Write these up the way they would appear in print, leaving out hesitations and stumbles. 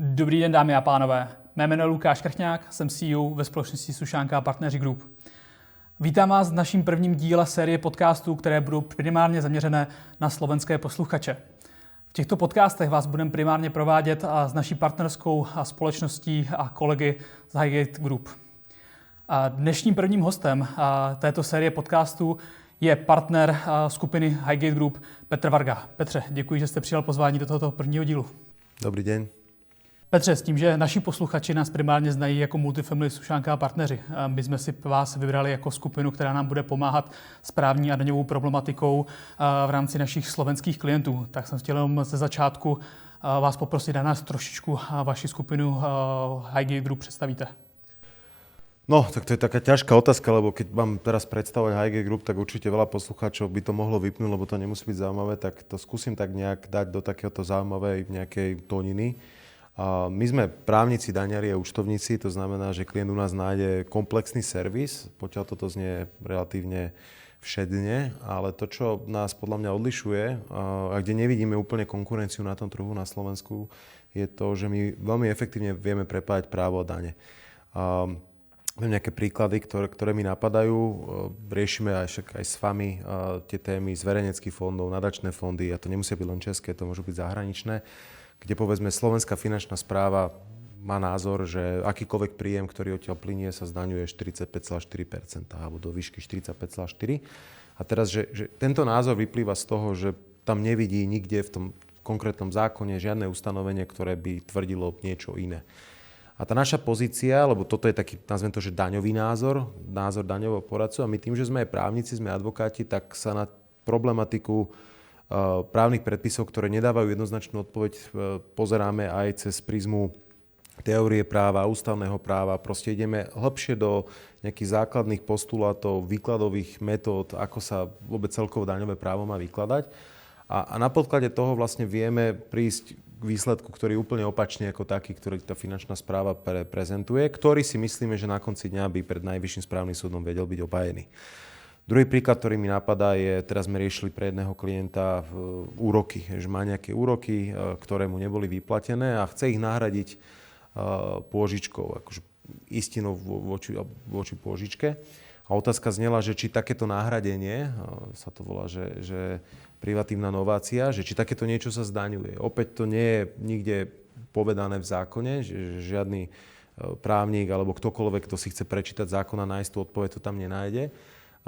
Dobrý den, dámy a pánové. Mé jméno je Lukáš Krchňák, jsem CEO ve společnosti Sušánka a Partneři Group. Vítám vás v naším prvním díle série podcastů, které budou primárně zaměřené na slovenské posluchače. V těchto podcastech vás budeme primárně provádět s naší partnerskou společností a kolegy z Highgate Group. Dnešním prvním hostem této série podcastů je partner skupiny Highgate Group Petr Varga. Petře, děkuji, že jste přijal pozvání do tohoto prvního dílu. Dobrý deň. Petře, s tím, že naši posluchači nás primárně znají jako Multifamily Sušánka a Partneři. My jsme si vás vybrali jako skupinu, která nám bude pomáhat s právní a daňovou problematikou v rámci našich slovenských klientů. Tak jsem chtěl jenom ze začátku vás poprosit, na nás trošičku vaši skupinu Highgate Group představíte. No, tak to je taká ťažká otázka, lebo keď mám teraz predstavovať Highgate Group, tak určite veľa poslucháčov by to mohlo vypnúť, lebo to nemusí byť zaujímavé, tak to skúsim tak nejak dať do takéhoto zaujímavej nejakej tóniny. My sme právnici, daňari a účtovníci, to znamená, že klient u nás nájde komplexný servis, pokiaľ toto znie relatívne všedne, ale to, čo nás podľa mňa odlišuje a kde nevidíme úplne konkurenciu na tom trhu na Slovensku, je to, že my veľmi efektívne vieme prepájať právo a dane. Mám nejaké príklady, ktoré mi napadajú. Riešime aj s vami tie témy zverejneckých fondov, nadačné fondy, a to nemusia byť len české, to môžu byť zahraničné, kde povedzme Slovenská finančná správa má názor, že akýkoľvek príjem, ktorý odtiaľ plynie, sa zdaňuje 45,4% alebo do výšky 45,4%. A teraz, že tento názor vyplýva z toho, že tam nevidí nikde v tom konkrétnom zákone žiadne ustanovenie, ktoré by tvrdilo niečo iné. A tá naša pozícia, lebo toto je taký, nazvem to, že daňový názor daňového poradcu, a my tým, že sme aj právnici, sme advokáti, tak sa na problematiku právnych predpisov, ktoré nedávajú jednoznačnú odpoveď, pozeráme aj cez prizmu teórie práva, ústavného práva. Proste ideme hlbšie do nejakých základných postulátov, výkladových metód, ako sa vôbec celkovo daňové právo má vykladať. A na podklade toho vlastne vieme prísť k výsledku, ktorý je úplne opačný ako taký, ktorý tá finančná správa prezentuje, ktorý si myslíme, že na konci dňa by pred Najvyšším správnym súdom vedel byť obhájený. Druhý príklad, ktorý mi napadá, je, teraz sme riešili pre jedného klienta úroky, že má nejaké úroky, ktoré mu neboli vyplatené a chce ich nahradiť pôžičkou, akože istinou voči pôžičke. A otázka znela, že či takéto nahradenie, sa to volá, že privatívna novácia, že či takéto niečo sa zdaňuje. Opäť to nie je nikde povedané v zákone, že žiadny právnik alebo ktokoľvek, kto si chce prečítať zákon a nájsť tú odpoveď, to tam nenájde.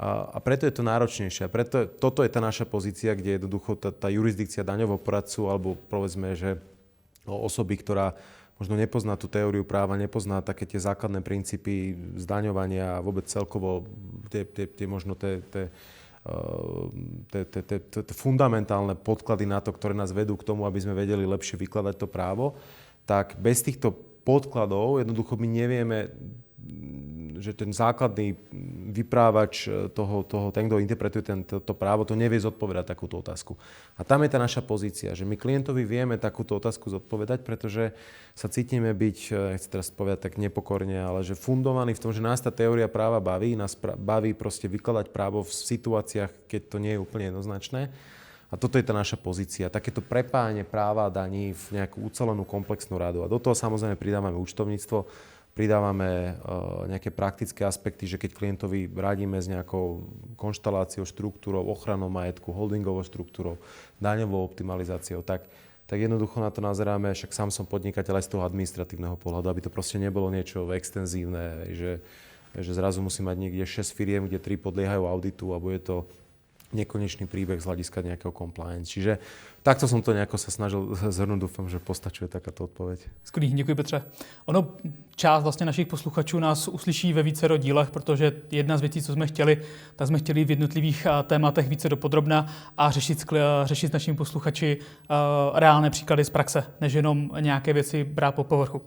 A preto je to náročnejšie. A preto toto je tá naša pozícia, kde jednoducho tá jurisdikcia daňového poradcu, alebo povedzme, že osoby, ktorá možno nepozná tú teóriu práva, nepozná také tie základné princípy zdaňovania a vôbec celkovo tie možno tie fundamentálne podklady na to, ktoré nás vedú k tomu, aby sme vedeli lepšie vykladať to právo, tak bez týchto podkladov jednoducho my nevieme, že ten základný vyprávač ten, kto interpretuje to právo, to nevie zodpovedať takúto otázku. A tam je tá naša pozícia, že my klientovi vieme takúto otázku zodpovedať, pretože sa cítime byť, nechcem teraz povedať tak nepokorne, ale že fundovaný v tom, že nás tá teória práva baví, nás baví proste vykladať právo v situáciách, keď to nie je úplne jednoznačné. A toto je tá naša pozícia. Takéto prepájanie práva a daní v nejakú ucelenú komplexnú radu. A do toho samozrejme pridávame účtovníctvo, pridávame nejaké praktické aspekty, že keď klientovi radíme s nejakou konštaláciou, štruktúrou, ochranou majetku, holdingovou štruktúrou, daňovou optimalizáciou, tak jednoducho na to nazeráme, však sám som podnikateľ aj z toho administratívneho pohľadu, aby to proste nebolo niečo extenzívne, že zrazu musí mať niekde 6 firiem, kde 3 podliehajú auditu a bude to nekonečný príbeh z hľadiska nejakého compliance. Čiže takto som to nejako sa snažil zhrnúť, dúfam, že postačuje takáto odpoveď. Skvělý, děkuji Petře. Ono, část vlastně našich posluchačů nás uslyší ve vícero dílech, protože jedna z věcí, co jsme chtěli, tak jsme chtěli v jednotlivých tématech více dopodrobna a řešit s našimi posluchači reálné příklady z praxe, než jenom nějaké věci brát po povrchu.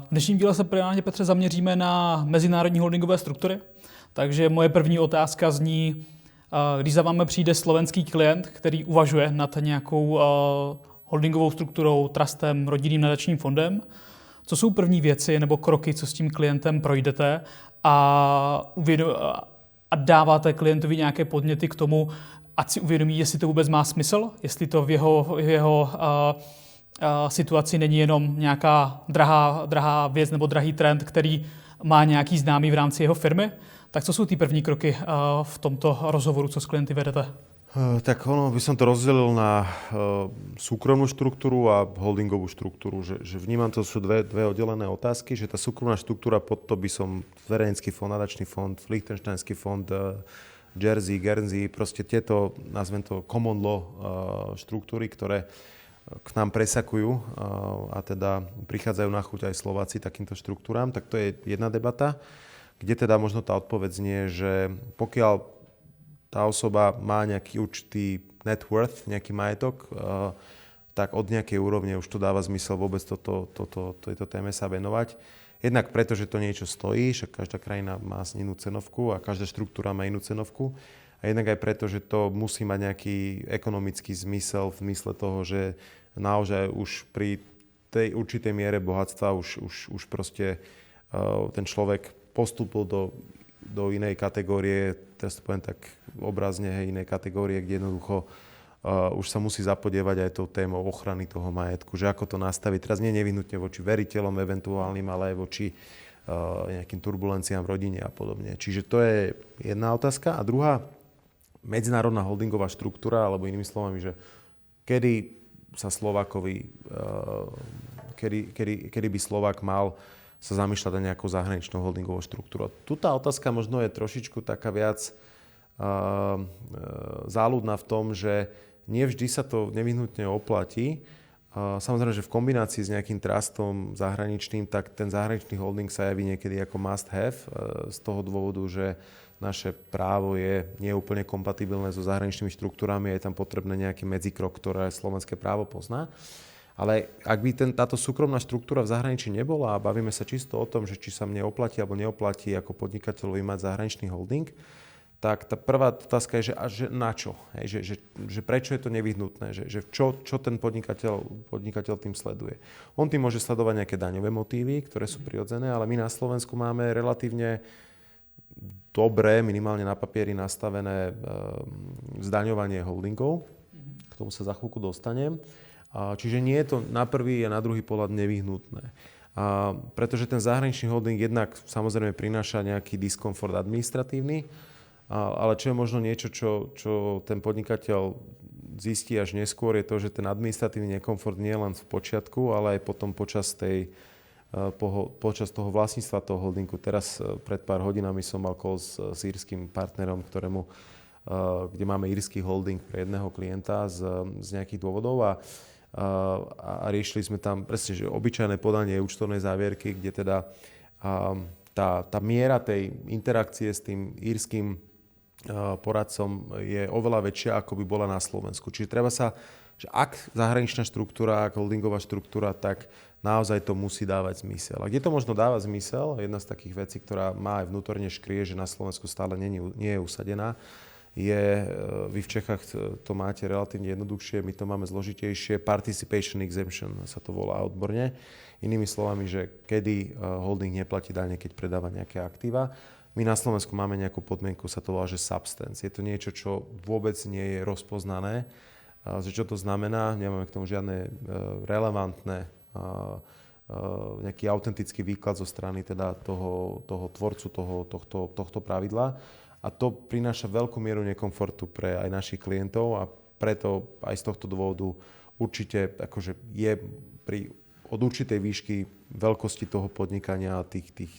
V dnešním díle se primárně, Petře, zaměříme na mezinárodní holdingové struktury, takže moje první otázka zní, když za vámi přijde slovenský klient, který uvažuje nad nějakou holdingovou strukturou, trustem, rodinným nadačním fondem, co jsou první věci nebo kroky, co s tím klientem projdete a dáváte klientovi nějaké podněty k tomu, ať si uvědomí, jestli to vůbec má smysl, jestli to v jeho situaci není jenom nějaká drahá věc nebo drahý trend, který má nějaký známý v rámci jeho firmy. Tak co jsou ty první kroky v tomto rozhovoru, co s klienty vedete? Tak ono by som to rozdelil na súkromnú štruktúru a holdingovú štruktúru. Že vnímam, to sú dve oddelené otázky, že tá súkromná štruktúra, pod to by som zverejnecký fond, nadačný fond, lichtenštajnský fond, Jersey, Guernsey, proste tieto, nazvem to common law štruktúry, ktoré k nám presakujú a teda prichádzajú na chuť aj Slováci takýmto štruktúram, tak to je jedna debata, kde teda možno tá odpoveď znie, že pokiaľ tá osoba má nejaký určitý net worth, nejaký majetok, tak od nejakej úrovne už to dáva zmysel vôbec tejto téme sa venovať. Jednak preto, že to niečo stojí, však každá krajina má inú cenovku a každá štruktúra má inú cenovku. A jednak aj preto, že to musí mať nejaký ekonomický zmysel v zmysle toho, že naozaj už pri tej určitej miere bohatstva už proste ten človek postúpil do inej kategórie, teraz to poviem tak obrazne, inej kategórie, kde jednoducho už sa musí zapodievať aj tou témou ochrany toho majetku, že ako to nastaviť. Teraz nie nevyhnutne voči veriteľom eventuálnym, ale aj voči nejakým turbulenciám v rodine a podobne. Čiže to je jedna otázka. A druhá, medzinárodná holdingová štruktúra, alebo inými slovami, že kedy sa Slovákovi, kedy by Slovák mal sa zamýšľať na nejakou zahraničnou holdingovou štruktúrou. Tu tá otázka možno je trošičku taká viac záľudná v tom, že nie vždy sa to nevyhnutne oplatí. Samozrejme, že v kombinácii s nejakým trustom zahraničným, tak ten zahraničný holding sa javí niekedy ako must have z toho dôvodu, že naše právo je neúplne kompatibilné so zahraničnými štruktúrami a je tam potrebné nejaký medzikrok, ktoré slovenské právo pozná. Ale ak by táto súkromná štruktúra v zahraničí nebola a bavíme sa čisto o tom, že či sa mne oplatí alebo neoplatí ako podnikateľovi mať zahraničný holding, tak tá prvá otázka je, že na čo? Že prečo je to nevyhnutné? Že čo ten podnikateľ tým sleduje? On tým môže sledovať nejaké daňové motívy, ktoré sú prirodzené, ale my na Slovensku máme relatívne dobré, minimálne na papieri nastavené zdaňovanie holdingov. K tomu sa za chvíľku dostanem. Čiže nie je to na prvý a na druhý pohľad nevyhnutné. Pretože ten zahraničný holding jednak samozrejme prináša nejaký diskomfort administratívny, ale čo je možno niečo, čo ten podnikateľ zistí až neskôr, je to, že ten administratívny nekomfort nie je len v počiatku, ale aj potom počas toho vlastníctva toho holdingu. Teraz pred pár hodinami som mal call s írskym partnerom, kde máme írsky holding pre jedného klienta z nejakých dôvodov a riešili sme tam presne, že obyčajné podanie účtovnej závierky, kde teda tá miera tej interakcie s tým írskym poradcom je oveľa väčšia, ako by bola na Slovensku. Čiže treba sa, že ak zahraničná štruktúra, ak holdingová štruktúra, tak naozaj to musí dávať zmysel. A kde to možno dáva zmysel, jedna z takých vecí, ktorá má aj vnútorne škrie, že na Slovensku stále nie je usadená, vy v Čechách to máte relatívne jednoduchšie, my to máme zložitejšie, participation exemption sa to volá odborne. Inými slovami, že kedy holding neplatí dane, keď predáva nejaké aktíva. My na Slovensku máme nejakú podmienku, sa to volá, že substance. Je to niečo, čo vôbec nie je rozpoznané. Že čo to znamená? Nemáme k tomu žiadne relevantné, nejaký autentický výklad zo strany teda toho tvorcu tohto pravidla. A to prináša veľkú mieru nekomfortu pre aj našich klientov a preto aj z tohto dôvodu určite akože je od určitej výšky veľkosti toho podnikania a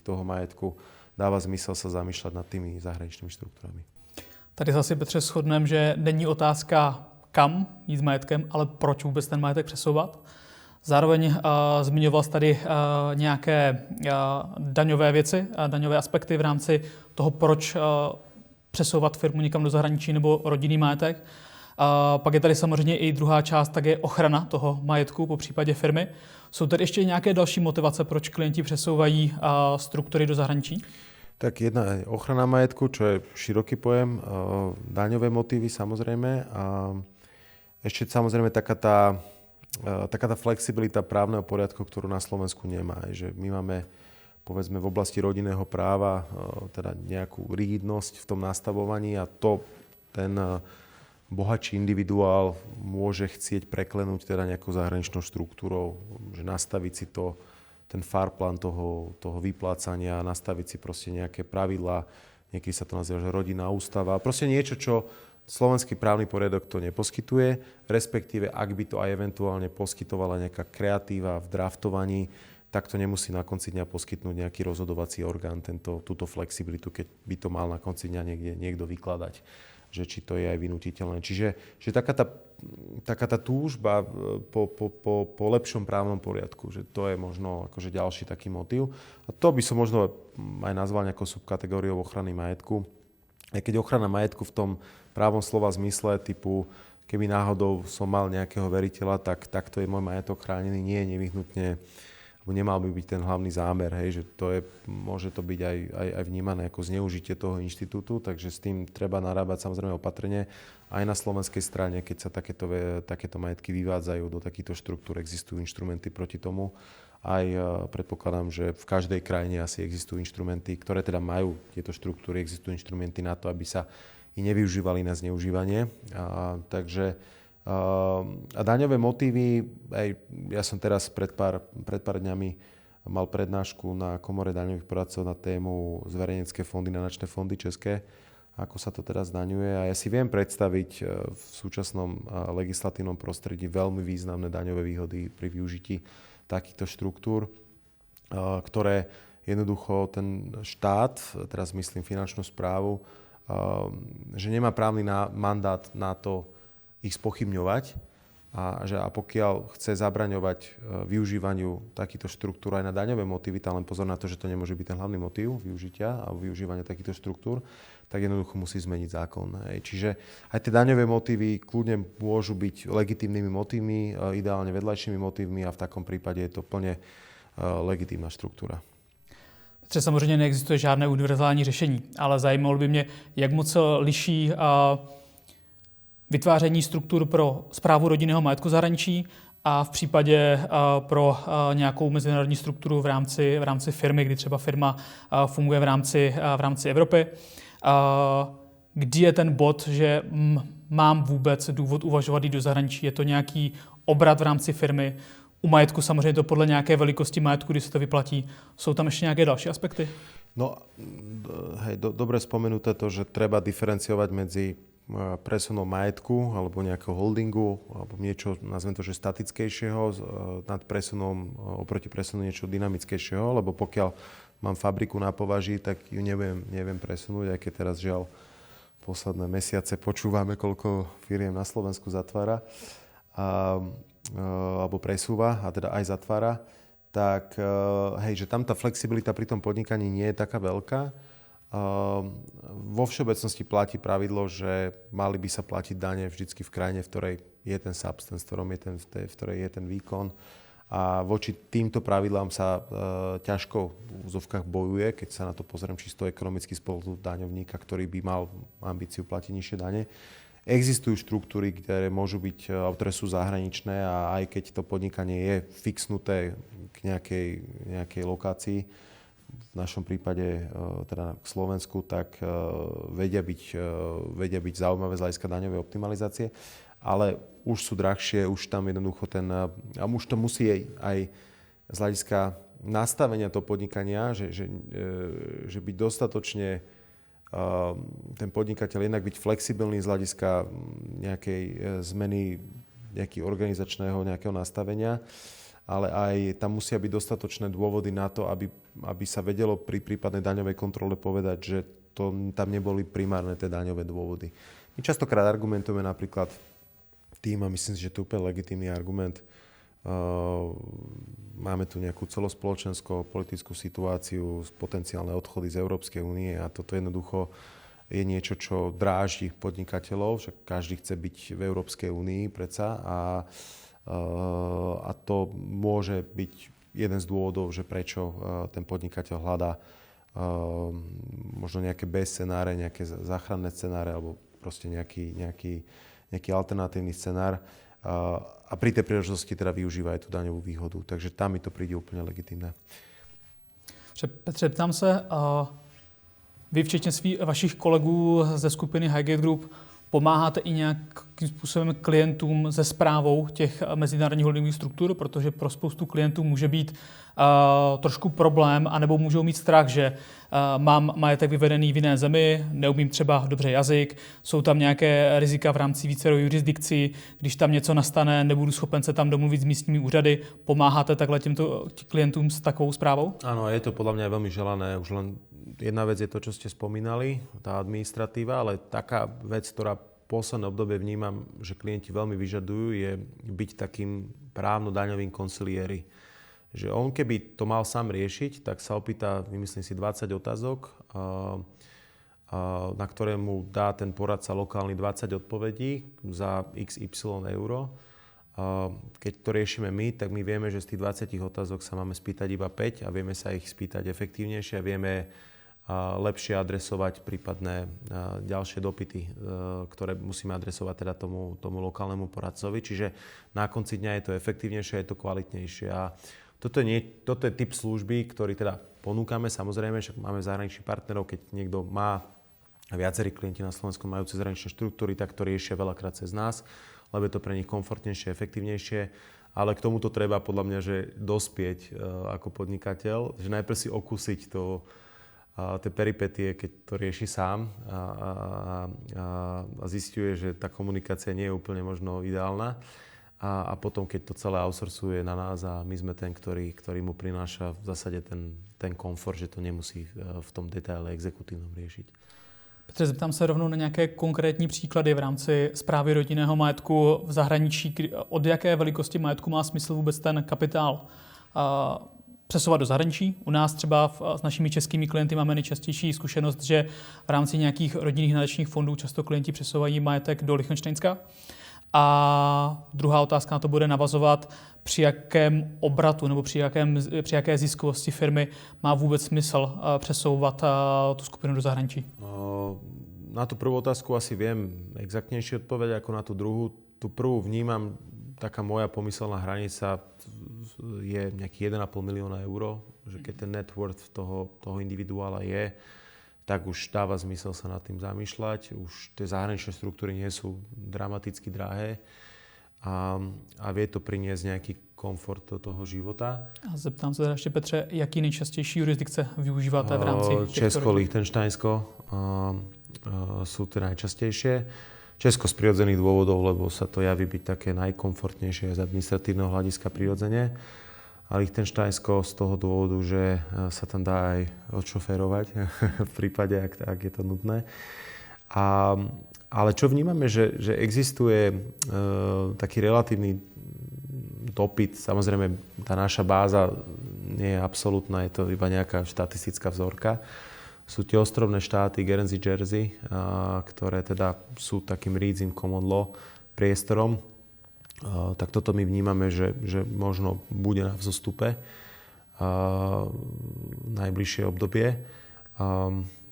toho majetku dáva zmysel sa zamýšľať nad tými zahraničnými štruktúrami. Tady zase, Petře, shodneme, že není otázka, kam jít s majetkem, ale proč vůbec ten majetek přesouvat. Zároveň zmiňoval jsi tady nějaké daňové věci, daňové aspekty v rámci toho, proč přesouvat firmu někam do zahraničí nebo rodinný majetek. Pak je tady samozřejmě i druhá část, tak je ochrana toho majetku po případě firmy. Jsou tady ještě nějaké další motivace, proč klienti přesouvají struktury do zahraničí? Tak jedna ochrana majetku, čo je široký pojem, daňové motívy samozrejme a ešte samozrejme taká tá flexibilita právneho poriadku, ktorú na Slovensku nemá. Že my máme povedzme v oblasti rodinného práva teda nejakú rigidnosť v tom nastavovaní a ten bohatší individuál môže chcieť preklenúť teda nejakou zahraničnou štruktúrou, že nastaviť si ten farplán toho vyplácania, nastaviť si proste nejaké pravidlá, niekedy sa to nazýva, že rodinná ústava, proste niečo, čo slovenský právny poriadok to neposkytuje, respektíve ak by to aj eventuálne poskytovala nejaká kreatíva v draftovaní, tak to nemusí na konci dňa poskytnúť nejaký rozhodovací orgán, túto flexibilitu, keď by to mal na konci dňa niekto vykladať, že či to je aj vynutiteľné. Čiže taká tá túžba po lepšom právnom poriadku, že to je možno akože ďalší taký motív. A to by som možno aj nazval nejakou subkategóriou ochrany majetku. Aj keď ochrana majetku v tom právom slova zmysle typu, keby náhodou som mal nejakého veriteľa, tak to je môj majetok chránený, nie je nevyhnutne, alebo nemal by byť ten hlavný zámer, hej, že môže to byť aj vnímané ako zneužitie toho inštitútu, takže s tým treba narábať samozrejme opatrne. Aj na slovenskej strane, keď sa takéto majetky vyvádzajú do takýchto štruktúr, existujú inštrumenty proti tomu. Aj predpokladám, že v každej krajine asi existujú inštrumenty, ktoré teda majú tieto štruktúry, existujú inštrumenty na to, aby sa i nevyužívali na zneužívanie. Takže daňové motívy, ja som teraz pred pár dňami mal prednášku na Komore daňových poradcov na tému zverejnecké fondy, nadačné fondy české, ako sa to teraz zdaňuje. A ja si viem predstaviť v súčasnom legislatívnom prostredí veľmi významné daňové výhody pri využití takýchto štruktúr, ktoré jednoducho ten štát, teraz myslím finančnú správu, že nemá právny mandát na to ich spochybňovať a pokiaľ chce zabraňovať využívaniu takýchto štruktúr aj na daňové motívy, tak len pozor na to, že to nemôže byť ten hlavný motív využitia a využívania takýchto štruktúr, tak jednoducho musí zmeniť zákon. Čiže aj tie daňové motívy kľudne môžu byť legitímnymi motívmi, ideálne vedľajšími motívmi a v takom prípade je to plne legitímna štruktúra. Petře, samozřejmě neexistuje žádné univerzální řešení, ale zajímalo by mě, jak moc liší vytváření struktur pro správu rodinného majetku zahraničí a v případě pro nějakou mezinárodní strukturu v rámci firmy, kdy třeba firma funguje v rámci Evropy. Kdy je ten bod, že mám vůbec důvod uvažovat jít do zahraničí? Je to nějaký obrat v rámci firmy? U majetku samozřejmě to podle nějaké velikosti majetku, kdy se to vyplatí. Jsou tam ještě nějaké další aspekty? No, hej, dobre spomenuté to, že treba diferenciovať medzi presunom majetku alebo nejakého holdingu alebo niečo, nazvem to, že statickejšieho nad presunom, oproti presunu niečo dynamickejšieho, lebo pokiaľ mám fabriku na považí, tak ju neviem presunúť, aj keď teraz žiaľ posledné mesiace počúvame, koľko firiem na Slovensku zatvára alebo presúva a teda aj zatvára, tak hej, že tam tá flexibilita pri tom podnikaní nie je taká veľká. Vo všeobecnosti platí pravidlo, že mali by sa platiť dane vždycky v krajine, v ktorej je ten substance, v ktorej je ten výkon. A voči týmto pravidlám sa ťažko v úzovkách bojuje, keď sa na to pozriem čisto ekonomicky z pohľadu daňovníka, ktorý by mal ambíciu platiť nižšie dane. Existujú štruktúry, ktoré môžu byť, ktoré sú zahraničné a aj keď to podnikanie je fixnuté k nejakej lokácii, v našom prípade teda k Slovensku, tak vedia byť zaujímavé z hľadiska daňovej optimalizácie, ale už sú drahšie, už tam jednoducho a už to musí aj z hľadiska nastavenia toho podnikania, že byť dostatočne ten podnikateľ jednak byť flexibilný z hľadiska nejakej zmeny nejakého organizačného nejakého nastavenia, ale aj tam musia byť dostatočné dôvody na to, aby sa vedelo pri prípadnej daňovej kontrole povedať, že tam neboli primárne tie daňové dôvody. My častokrát argumentujeme napríklad tým, a myslím si, že to je úplne legitímny argument, máme tu nejakú celospoločensko-politickú situáciu, potenciálne odchody z Európskej únie a toto jednoducho je niečo, čo dráždi podnikateľov, však každý chce byť v Európskej únii predsa a to môže byť jeden z dôvodov, že prečo ten podnikateľ hľadá možno nejaké B scenáre, nejaké záchranné scenáre alebo proste nejaký alternatívny scenár a pri tej príležitosti teda využíva aj tú daňovú výhodu. Takže tam mi to príde úplne legitimné. Petře, ptám se, vy včetně vašich kolegů ze skupiny Highgate Group pomáháte i nějakým způsobem klientům se správou těch mezinárodních holdingových struktur, protože pro spoustu klientů může být trošku problém, anebo můžou mít strach, že mám majetek vyvedený v jiné zemi, neumím třeba dobře jazyk, jsou tam nějaké rizika v rámci vícero jurisdikcí, když tam něco nastane, nebudu schopen se tam domluvit s místními úřady. Pomáháte takhle těmto klientům s takovou správou? Áno, je to podľa mňa veľmi želané. Už len jedna vec je to, čo ste spomínali, tá administratíva, ale taká vec, ktorá v posledné obdobie vnímam, že klienti veľmi vyžadujú, je byť takým právno-daňovým konsiliéri. Že on keby to mal sám riešiť, tak sa opýta, vymyslím si, 20 otázok, na ktoré mu dá ten poradca lokálny 20 odpovedí za XY euro. Keď to riešime my, tak my vieme, že z tých 20 otázok sa máme spýtať iba 5 a vieme sa ich spýtať efektívnejšie a vieme lepšie adresovať prípadné ďalšie dopyty, ktoré musíme adresovať teda tomu lokálnemu poradcovi. Čiže na konci dňa je to efektívnejšie, je to kvalitnejšie. A toto je typ služby, ktorý teda ponúkame, samozrejme, však máme zahraničných partnerov, keď niekto má, viacerí klienti na Slovensku majú cezhraničné štruktúry, tak to riešia veľakrát cez nás, lebo je to pre nich komfortnejšie, efektívnejšie. Ale k tomuto treba podľa mňa, že dospieť ako podnikateľ, že najprv si okúsiť tie peripetie, keď to rieši sám a zisťuje, že tá komunikácia nie je úplne možno ideálna. A potom, keď to celé outsourcuje na nás a my sme ten, ktorý mu prináša v zásade ten komfort, že to nemusí v tom detaile exekutívnom riešiť. Petře, zeptám se rovnou na nějaké konkrétní příklady v rámci správy rodinného majetku v zahraničí. Od jaké velikosti majetku má smysl vůbec ten kapitál přesouvat do zahraničí? U nás třeba s našimi českými klienty máme nejčastější zkušenost, že v rámci nějakých rodinných nadačních fondů často klienti přesouvají majetek do Lichtenštejnska. A druhá otázka na to bude navazovat, při jakém obratu nebo při jaké ziskovosti firmy má vůbec smysl přesouvat tu skupinu do zahraničí? Na tú prvú otázku asi viem exaktnejšie odpovedať ako na tú druhú. Tú prvú vnímam, taká moja pomyselná hranica je nejakých 1,5 milióna eur, že keď ten net worth toho individuála je, tak už dáva zmysel sa nad tým zamýšľať. Už tie zahraničné štruktúry nie sú dramaticky drahé a vie to priniesť nejaký komfort do toho života. A zeptám se teda ještě, Petře, jaký nejčastější jurisdikce využíváte v rámci těchto Česko, Lichtenštejnsko sú tie najčastejšie. Česko z prirodzených dôvodov, lebo sa to javí byť také najkomfortnejšie z administratívneho hľadiska prirodzene. A Lichtenštejnsko z toho dôvodu, že sa tam dá aj odšoférovať v prípade, ak je to nutné. Ale čo vnímame, že existuje taký relatívny dopyt. Samozrejme, tá naša báza nie je absolútna, je to iba nejaká štatistická vzorka. Sú tie ostrovné štáty Guernsey, Jersey, ktoré teda sú takým REITs in common law priestorom. Tak toto my vnímame, že možno bude na vzostupe v najbližšie obdobie.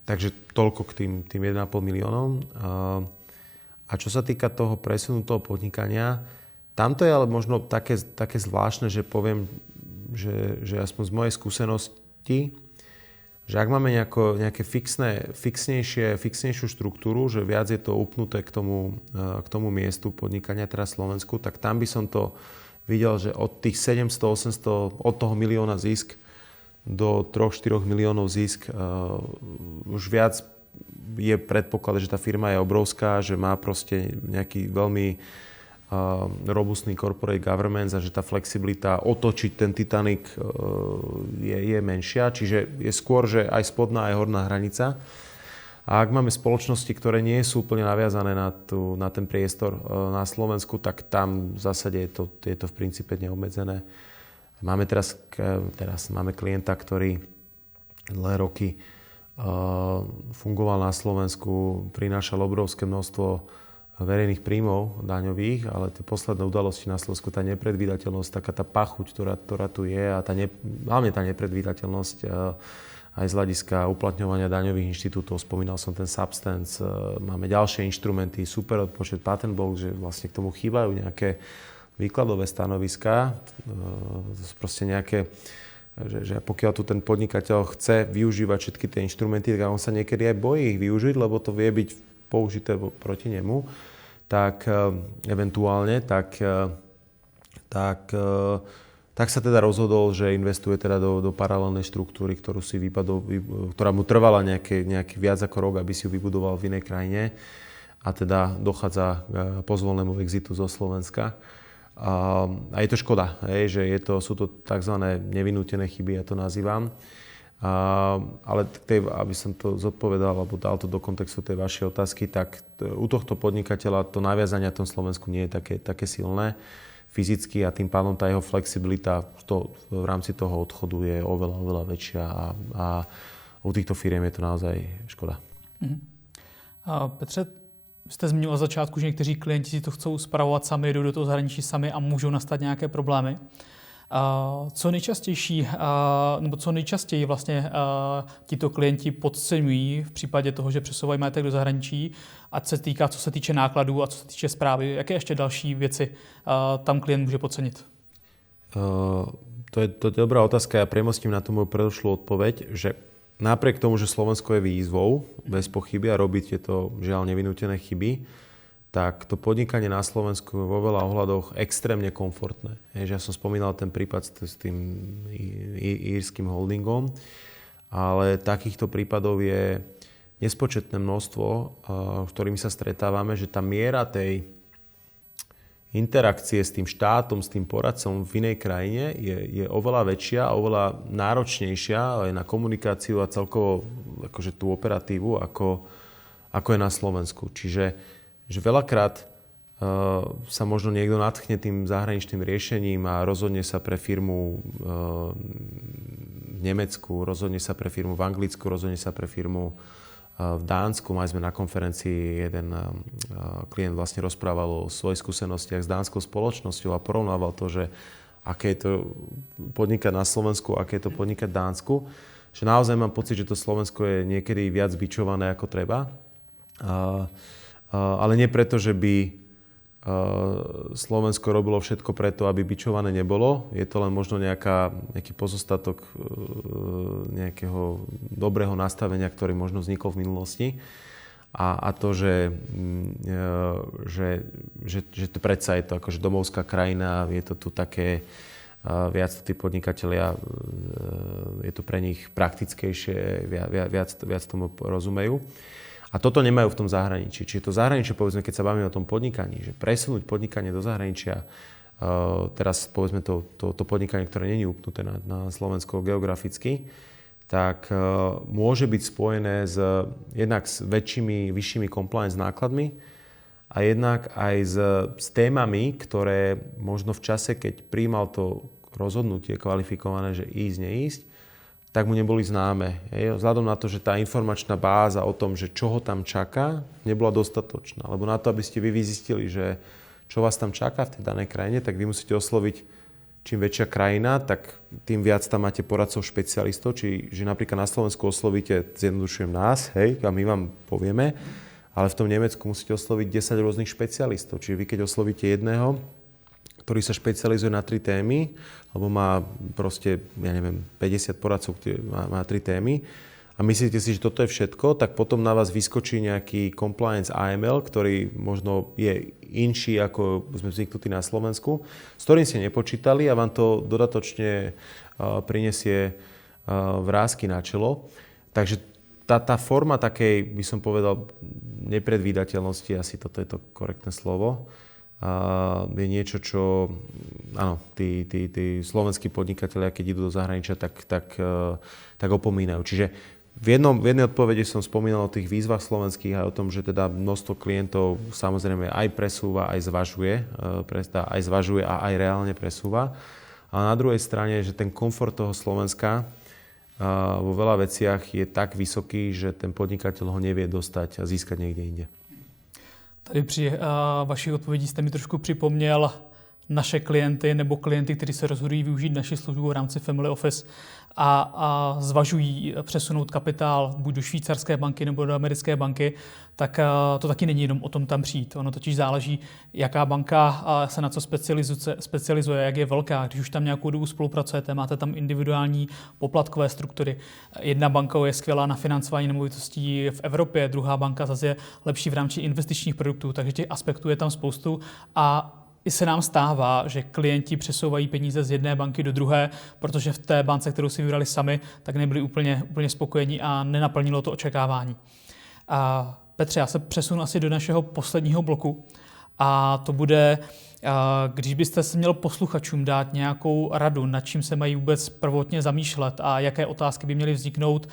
Takže toľko k tým 1,5 miliónom. A čo sa týka toho presunu toho podnikania, tamto je ale možno také zvláštne, že poviem, že aspoň z mojej skúsenosti, že ak máme nejaké fixnejšiu štruktúru, že viac je to upnuté k tomu miestu podnikania, teraz Slovensku, tak tam by som to videl, že od tých 700-800, od toho milióna zisk do 3-4 miliónov zisk už viac je predpoklad, že tá firma je obrovská, že má proste nejaký veľmi robustný corporate governance a že tá flexibilita otočiť ten Titanic je menšia. Čiže je skôr, že aj spodná, aj horná hranica. A ak máme spoločnosti, ktoré nie sú úplne naviazané na ten priestor na Slovensku, tak tam v zásade je to v princípe neobmedzené. Máme teraz máme klienta, ktorý dlhé roky fungoval na Slovensku, prinášal obrovské množstvo verejných príjmov daňových, ale tie posledné udalosti na Slovensku, tá nepredvídateľnosť, taká tá pachuť, ktorá tu je a hlavne tá nepredvídateľnosť aj z hľadiska uplatňovania daňových inštitútov. Spomínal som ten Substance, máme ďalšie inštrumenty, super odpočet, patent box, že vlastne k tomu chýbajú nejaké výkladové stanoviská, proste nejaké, že pokiaľ tu ten podnikateľ chce využívať všetky tie inštrumenty, tak on sa niekedy aj bojí ich využiť, lebo to vie byť použité proti nemu, tak eventuálne, tak sa teda rozhodol, že investuje teda do paralelnej štruktúry, ktorá mu trvala nejaký viac ako rok, aby si ju vybudoval v inej krajine. A teda dochádza k pozvolnému exitu zo Slovenska. A je to škoda, že sú to tzv. Nevinútené chyby, ja to nazývam. Ale aby som to zodpovedal, alebo dal to do kontextu tej vašej otázky, tak u tohto podnikateľa to naviazanie na tom Slovensku nie je také silné fyzicky a tým pádom tá jeho flexibilita v rámci toho odchodu je oveľa väčšia a u týchto firiem je to naozaj škoda. Petře, jste zmínil na začátku, že někteří klienti si to chcou spravovat sami, jdou do toho zahraničí sami a můžou nastat nějaké problémy. Co nejčastěji vlastně tito klienti podceňují v případě toho, že přesouvají majetek do zahraničí, ať se týká, co se týče nákladů a co se týče správy. Jaké ještě další věci tam klient může podcenit? To je dobrá otázka. Ja premostím na tú moju predošlú odpoveď, že napriek tomu, že Slovensko je výzvou, bez pochyby, a robí tieto žiaľ nevinútené chyby, tak to podnikanie na Slovensku je vo veľa ohľadoch extrémne komfortné. Ja som spomínal ten prípad s tým írskym holdingom, ale takýchto prípadov je nespočetné množstvo, s ktorými sa stretávame, že tá miera tej interakcie s tým štátom, s tým poradcom v inej krajine je oveľa väčšia, oveľa náročnejšia aj na komunikáciu a celkovo akože tú operatívu, ako je na Slovensku. Čiže že veľakrát sa možno niekto nadchne tým zahraničným riešením a rozhodne sa pre firmu v Nemecku, rozhodne sa pre firmu v Anglicku, rozhodne sa pre firmu v Dánsku. Mali sme na konferencii jeden klient vlastne rozprával o svojich skúsenostiach s dánskou spoločnosťou a porovnával to, že aké je to podnikať na Slovensku, aké je to podnikať v Dánsku. Že naozaj mám pocit, že to Slovensko je niekedy viac bičované ako treba. Ale nie preto, že by Slovensko robilo všetko preto, aby bičované nebolo. Je to len možno nejaký pozostatok nejakého dobrého nastavenia, ktorý možno vznikol v minulosti. A to, že to predsa je to akože domovská krajina, je to tu také viac tí podnikatelia, je to pre nich praktickejšie, viac tomu rozumejú. A toto nemajú v tom zahraničí. Čiže to zahraničie, povedzme, keď sa bavíme o tom podnikaní, že presunúť podnikanie do zahraničia, teraz povedzme to podnikanie, ktoré nie je upnuté na Slovensko geograficky, tak môže byť spojené jednak s vyššími compliance nákladmi a jednak aj s témami, ktoré možno v čase, keď prijímal to rozhodnutie kvalifikované, že ísť, neísť, tak mu neboli známe. Vzhľadom na to, že tá informačná báza o tom, že čo ho tam čaká, nebola dostatočná. Lebo na to, aby ste vy zistili, že čo vás tam čaká v tej danej krajine, tak vy musíte osloviť čím väčšia krajina, tak tým viac tam máte poradcov špecialistov. Čiže napríklad na Slovensku oslovíte, zjednodušujem nás, hej, a my vám povieme, ale v tom Nemecku musíte osloviť 10 rôznych špecialistov. Čiže vy keď oslovíte jedného, ktorý sa špecializuje na 3 témy, alebo má proste, 50 poradcov, ktorý má 3 témy a myslíte si, že toto je všetko, tak potom na vás vyskočí nejaký compliance AML, ktorý možno je inší, ako sme zvyknutí na Slovensku, s ktorým ste nepočítali a vám to dodatočne prinesie vrásky na čelo. Takže tá forma takej, by som povedal, nepredvídateľnosti, asi toto je to korektné slovo, je niečo, čo áno, tí slovenskí podnikatelia, keď idú do zahraničia, tak opomínajú. Čiže v jednej odpovedi som spomínal o tých výzvach slovenských a o tom, že teda množstvo klientov samozrejme aj presúva, aj zvažuje a aj reálne presúva. A na druhej strane, že ten komfort toho Slovenska vo veľa veciach je tak vysoký, že ten podnikateľ ho nevie dostať a získať niekde inde. Tady při vaší odpovědi jste mi trošku připomněl naše klienty nebo klienty, kteří se rozhodují využít naši službu v rámci Family Office a zvažují přesunout kapitál buď do švýcarské banky nebo do americké banky, tak to taky není jenom o tom tam přijít. Ono totiž záleží, jaká banka se na co specializuje, jak je velká. Když už tam nějakou dobu spolupracujete, máte tam individuální poplatkové struktury. Jedna banka je skvělá na financování nemovitostí v Evropě, druhá banka zase je lepší v rámci investičních produktů, takže těch aspektů je tam spoustu a i se nám stává, že klienti přesouvají peníze z jedné banky do druhé, protože v té bance, kterou si vybrali sami, tak nebyli úplně spokojení a nenaplnilo to očekávání. A Petře, já se přesunu asi do našeho posledního bloku a to bude, když byste se měl posluchačům dát nějakou radu, nad čím se mají vůbec prvotně zamýšlet a jaké otázky by měly vzniknout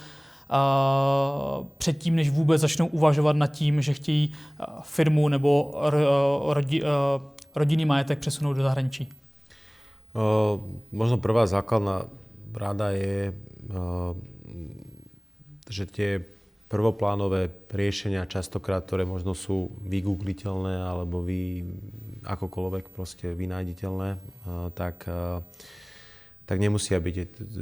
předtím, než vůbec začnou uvažovat nad tím, že chtějí firmu nebo rodinný majetek přesunout do zahraničí? Možno prvá základná rada je, že tie prvoplánové riešenia častokrát, ktoré možno sú vygoogliteľné alebo akokoľvek proste vynájditeľné, tak nemusia byť,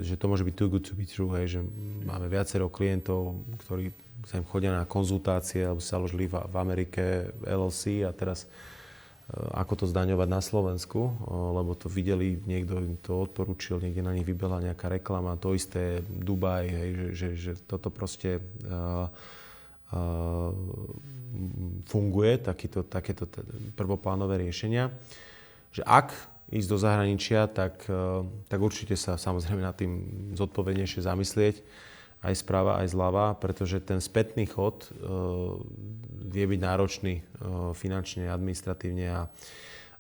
že to môže byť too good to be true, hej, že máme viacero klientov, ktorí sa im chodia na konzultácie alebo sa založili v Amerike LLC a teraz ako to zdaňovať na Slovensku, lebo to videli, niekto im to odporúčil, niekde na nich vybehla nejaká reklama, to isté Dubaj, hej, že toto proste funguje, takéto prvoplánové riešenia. Že ak ísť do zahraničia, tak určite sa samozrejme nad tým zodpovednejšie zamyslieť, aj správa, aj zľava, pretože ten spätný chod vie byť náročný finančne, administratívne a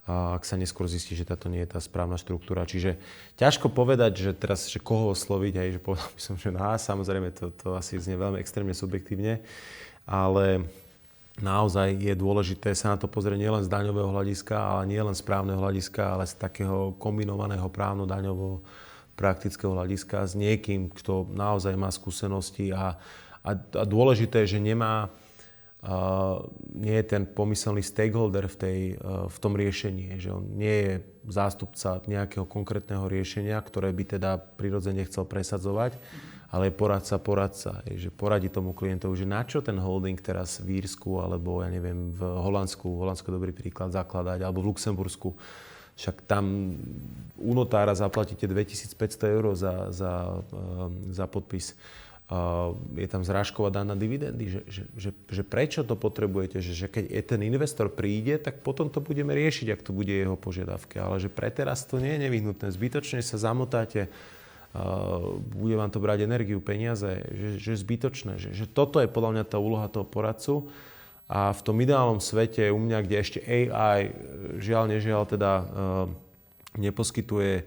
ak sa neskôr zistí, že táto nie je tá správna štruktúra. Čiže ťažko povedať, že teraz, že koho osloviť, aj že povedal by som, že samozrejme to asi znie veľmi extrémne subjektívne, ale naozaj je dôležité sa na to pozrieť nielen z daňového hľadiska, ale nie len z právneho hľadiska, ale z takého kombinovaného právno-daňovo praktického hľadiska s niekým, kto naozaj má skúsenosti a dôležité je, že nie je ten pomyselný stakeholder v tom riešení, že on nie je zástupca nejakého konkrétneho riešenia, ktoré by teda prirodzene chcel presadzovať, ale je poradca, že poradí tomu klientovi, že na čo ten holding teraz v Írsku alebo ja neviem v Holandsku je dobrý príklad zakladať, alebo v Luxembursku. Však tam u notára zaplatíte 2500 € za podpis. Je tam zrážková daň na dividendy. Že prečo to potrebujete? Že keď ten investor príde, tak potom to budeme riešiť, ak to bude jeho požiadavke. Ale že pre teraz to nie je nevyhnutné. Zbytočne sa zamotáte, bude vám to brať energiu, peniaze. Že zbytočné. Že toto je podľa mňa tá úloha toho poradcu. A v tom ideálnom svete u mňa, kde ešte AI žiaľ teda neposkytuje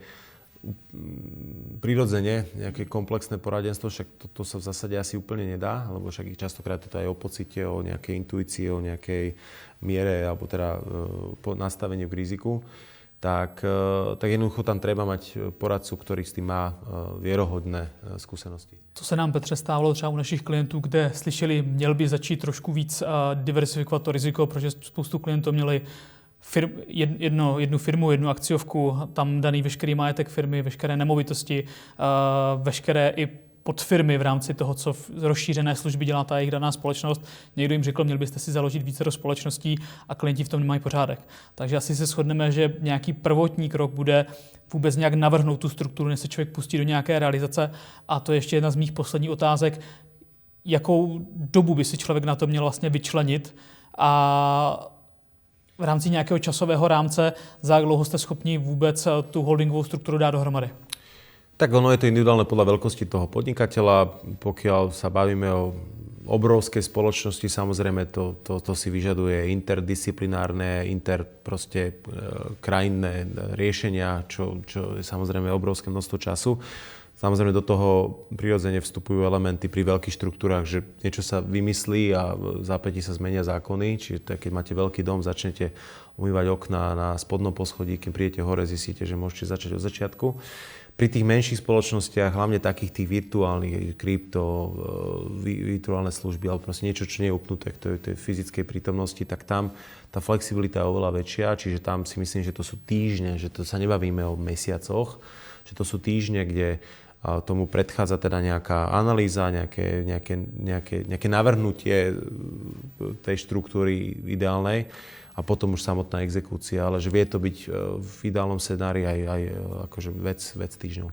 prirodzene nejaké komplexné poradenstvo, však to sa v zásade asi úplne nedá, lebo však častokrát je to aj o pocite, o nejakej intuícii, o nejakej miere alebo teda nastaveniu k riziku. Tak jednoducho tam treba mať poradcu, ktorý s tým má věrohodné zkušenosti. Co se nám, Petře, stávalo třeba u našich klientů, kde slyšeli, měl by začít trošku víc diversifikovat to riziko, protože spoustu klientů měli jednu firmu, jednu akciovku, tam daný veškerý majetek firmy, veškeré nemovitosti, veškeré i podfirmy v rámci toho, co v rozšířené služby dělá ta jejich daná společnost. Někdo jim řekl, měl byste si založit více společností a klienti v tom nemají pořádek. Takže asi se shodneme, že nějaký prvotní krok bude vůbec nějak navrhnout tu strukturu, než se člověk pustí do nějaké realizace. A to je ještě jedna z mých posledních otázek. Jakou dobu by si člověk na to měl vlastně vyčlenit a v rámci nějakého časového rámce, za jak dlouho jste schopni vůbec tu holdingovou strukturu dát dohromady? Tak ono je to individuálne podľa veľkosti toho podnikateľa. Pokiaľ sa bavíme o obrovskej spoločnosti, samozrejme to si vyžaduje interdisciplinárne, krajinné riešenia, čo je samozrejme obrovské množstvo času. Samozrejme do toho prirodzene vstupujú elementy pri veľkých štruktúrach, že niečo sa vymyslí a v zápätí sa zmenia zákony. Čiže keď máte veľký dom, začnete umývať okná na spodnom poschodí, keď prídete hore, zistíte, že môžete začať od začiatku. pri tých menších spoločnostiach, hlavne takých tých virtuálnych, krypto, virtuálne služby, alebo proste niečo, čo nie je upnuté k tej fyzickej prítomnosti, tak tam tá flexibilita je oveľa väčšia, čiže tam si myslím, že to sú týždne, že to sa nebavíme o mesiacoch, že to sú týždne, kde tomu predchádza teda nejaká analýza, nejaké navrhnutie tej štruktúry ideálnej a potom už samotná exekúcia, ale že vie to byť v ideálnom scenárii aj akože vec týždňov.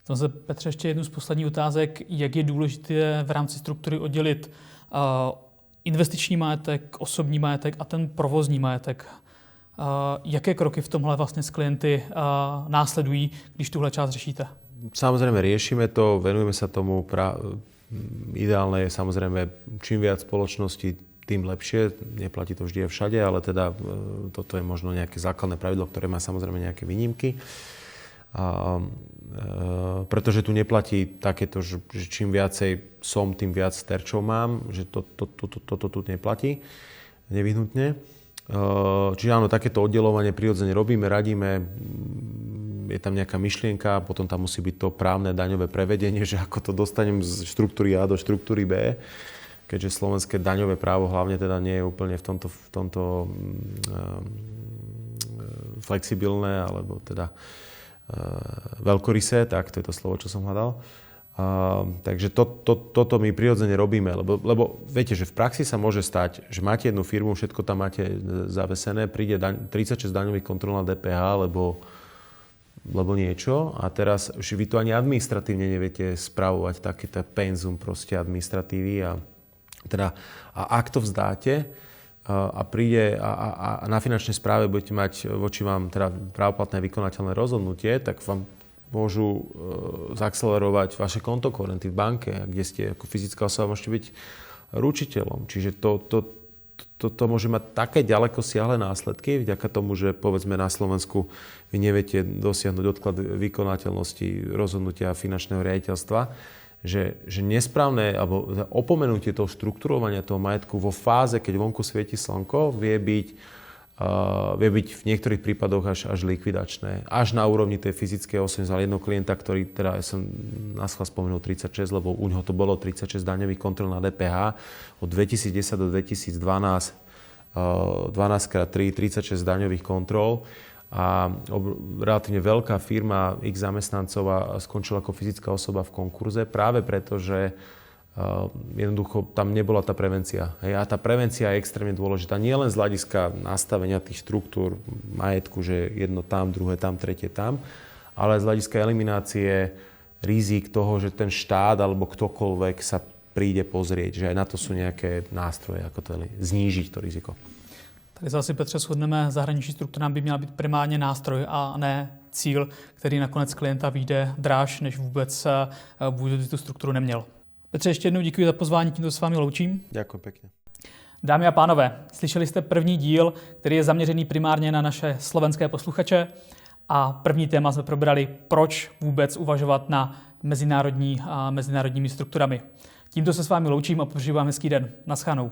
Tam se, Petře, ještě jednu z posledních otázek. Jak je důležité v rámci struktury oddělit investiční majetek, osobní majetek a ten provozní majetek? Jaké kroky v tomhle vlastně s klienty následují, když tuhle část řešíte? Samozrejme riešime to, venujeme sa tomu. Ideálne je samozrejme čím viac spoločností, tým lepšie. Neplatí to vždy a všade, ale teda toto je možno nejaké základné pravidlo, ktoré má samozrejme nejaké výnimky. Pretože tu neplatí takéto, že čím viacej som, tým viac terčov mám, že toto tu neplatí nevyhnutne. Čiže áno, takéto oddelovanie prirodzene robíme, radíme, je tam nejaká myšlienka, potom tam musí byť to právne daňové prevedenie, že ako to dostanem z štruktúry A do štruktúry B, keďže slovenské daňové právo hlavne teda nie je úplne v tomto flexibilné, alebo teda veľkorysé, tak to je to slovo, čo som hľadal. Takže toto my prirodzene robíme, lebo viete, že v praxi sa môže stať, že máte jednu firmu, všetko tam máte zavesené, príde 36 daňových kontrol na DPH, lebo niečo a teraz už vy to ani administratívne neviete spravovať, takéto penzum proste administratívy a ak to vzdáte a príde a na finančnej správe budete mať voči vám teda právoplatné vykonateľné rozhodnutie, tak vám môžu zaakcelerovať vaše kontokorenty v banke, kde ste ako fyzická osoba môžete byť ručiteľom. Čiže to môže mať také ďaleko siahle následky, vďaka tomu, že povedzme na Slovensku vy neviete dosiahnuť odklad vykonateľnosti rozhodnutia finančného riaditeľstva, že nesprávne alebo opomenutie toho štruktúrovania toho majetku vo fáze, keď vonku svieti slnko, vie byť v niektorých prípadoch až likvidačné. Až na úrovni tej fyzickej osoby. Znal jedného klienta, ktorý, teda ja som naschvál spomenul 36, lebo u ňoho to bolo 36 daňových kontrol na DPH od 2010 do 2012, 12x3, 36 daňových kontrol a relatívne veľká firma, x zamestnancov a skončila ako fyzická osoba v konkurze práve preto, že jednoducho tam nebola tá prevencia. Hej. A tá prevencia je extrémne dôležitá. Nie len z hľadiska nastavenia tých štruktúr majetku, že jedno tam, druhé tam, tretie tam, ale z hľadiska eliminácie rizik toho, že ten štát alebo ktokoľvek sa príde pozrieť, že aj na to sú nejaké nástroje, ako to znížiť to riziko. Tady se asi, Petře, shodneme, zahraniční struktura by měla být primárně nástroj a ne cíl, který nakonec klienta vyjde dráž, než vůbec tu strukturu neměl. Petře, ještě jednou děkuji za pozvání, tímto s vámi loučím. Ďakujem pekne. Dámy a pánové, slyšeli jste první díl, který je zaměřený primárně na naše slovenské posluchače a první téma jsme probrali, proč vůbec uvažovat na mezinárodními strukturami. Tímto se s vámi loučím a popřeji vám hezký den. Naschledanou.